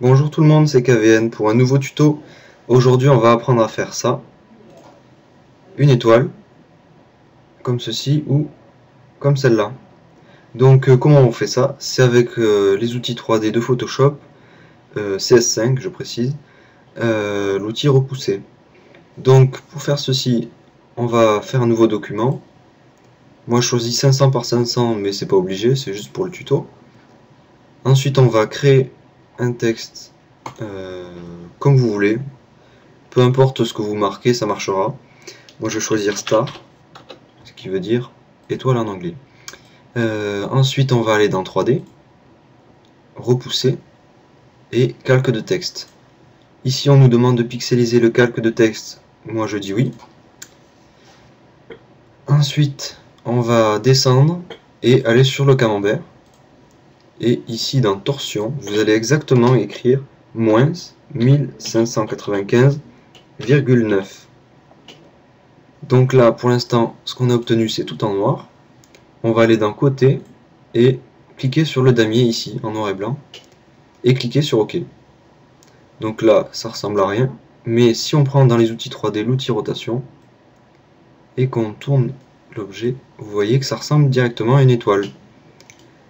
Bonjour tout le monde, c'est KVN pour un nouveau tuto. Aujourd'hui on va apprendre à faire ça. Une étoile, comme ceci ou comme celle-là. Donc comment on fait ça? C'est avec les outils 3D de Photoshop, CS5 je précise, l'outil repoussé. Donc pour faire ceci, on va faire un nouveau document. Moi je choisis 500 par 500 mais c'est pas obligé, c'est juste pour le tuto. Ensuite on va créer un texte comme vous voulez. Peu importe ce que vous marquez, ça marchera. Moi je vais choisir star, ce qui veut dire étoile en anglais. Ensuite on va aller dans 3D, repousser et calque de texte. Ici on nous demande de pixeliser le calque de texte, moi je dis oui. Ensuite on va descendre et aller sur le camembert. Et ici dans torsion, vous allez exactement écrire moins 1595,9. Donc là, pour l'instant, ce qu'on a obtenu, c'est tout en noir. On va aller dans côté et cliquer sur le damier ici, en noir et blanc, et cliquer sur OK. Donc là, ça ressemble à rien, mais si on prend dans les outils 3D l'outil rotation, et qu'on tourne l'objet, vous voyez que ça ressemble directement à une étoile.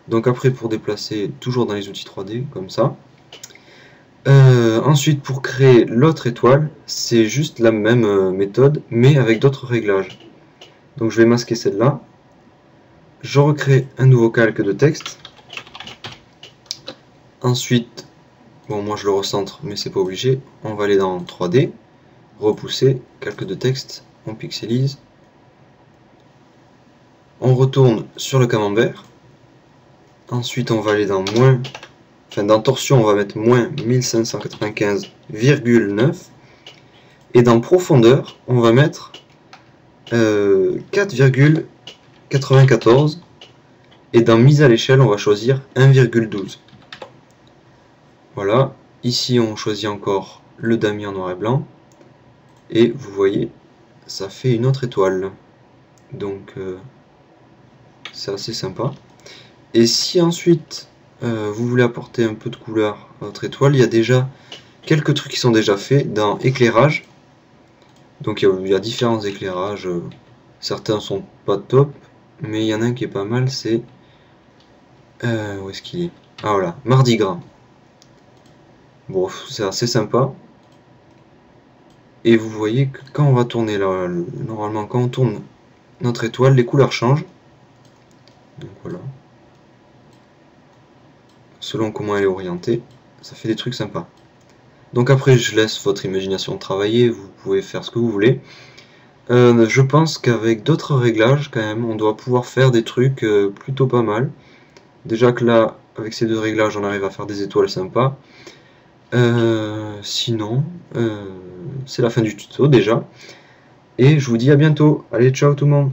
Donc après, pour déplacer, toujours dans les outils 3D, comme ça. Ensuite, pour créer l'autre étoile, c'est juste la même méthode, mais avec d'autres réglages. Donc je vais masquer celle-là. Je recrée un nouveau calque de texte. Ensuite, bon moi je le recentre, mais c'est pas obligé. On va aller dans 3D, repousser, calque de texte, on pixelise. On retourne sur le camembert. Ensuite on va aller dans dans torsion on va mettre moins 1595,9. Et dans profondeur, on va mettre 4,94. Et dans mise à l'échelle, on va choisir 1,12. Voilà. Ici, on choisit encore le damier en noir et blanc. Et vous voyez, ça fait une autre étoile. Donc, c'est assez sympa. Et si ensuite, vous voulez apporter un peu de couleur à votre étoile, il y a déjà quelques trucs qui sont déjà faits dans éclairage. Donc il y a différents éclairages, certains sont pas top, mais il y en a un qui est pas mal, c'est... où est-ce qu'il est? Ah voilà, Mardi Gras. Bon, c'est assez sympa. Et vous voyez que quand on va tourner là, normalement quand on tourne notre étoile, les couleurs changent. Donc voilà. Selon comment elle est orientée, ça fait des trucs sympas. Donc après je laisse votre imagination travailler, vous pouvez faire ce que vous voulez. Je pense qu'avec d'autres réglages quand même, on doit pouvoir faire des trucs plutôt pas mal. Déjà que là, avec ces deux réglages, on arrive à faire des étoiles sympas. Sinon, c'est la fin du tuto déjà. Et je vous dis à bientôt. Allez, ciao tout le monde.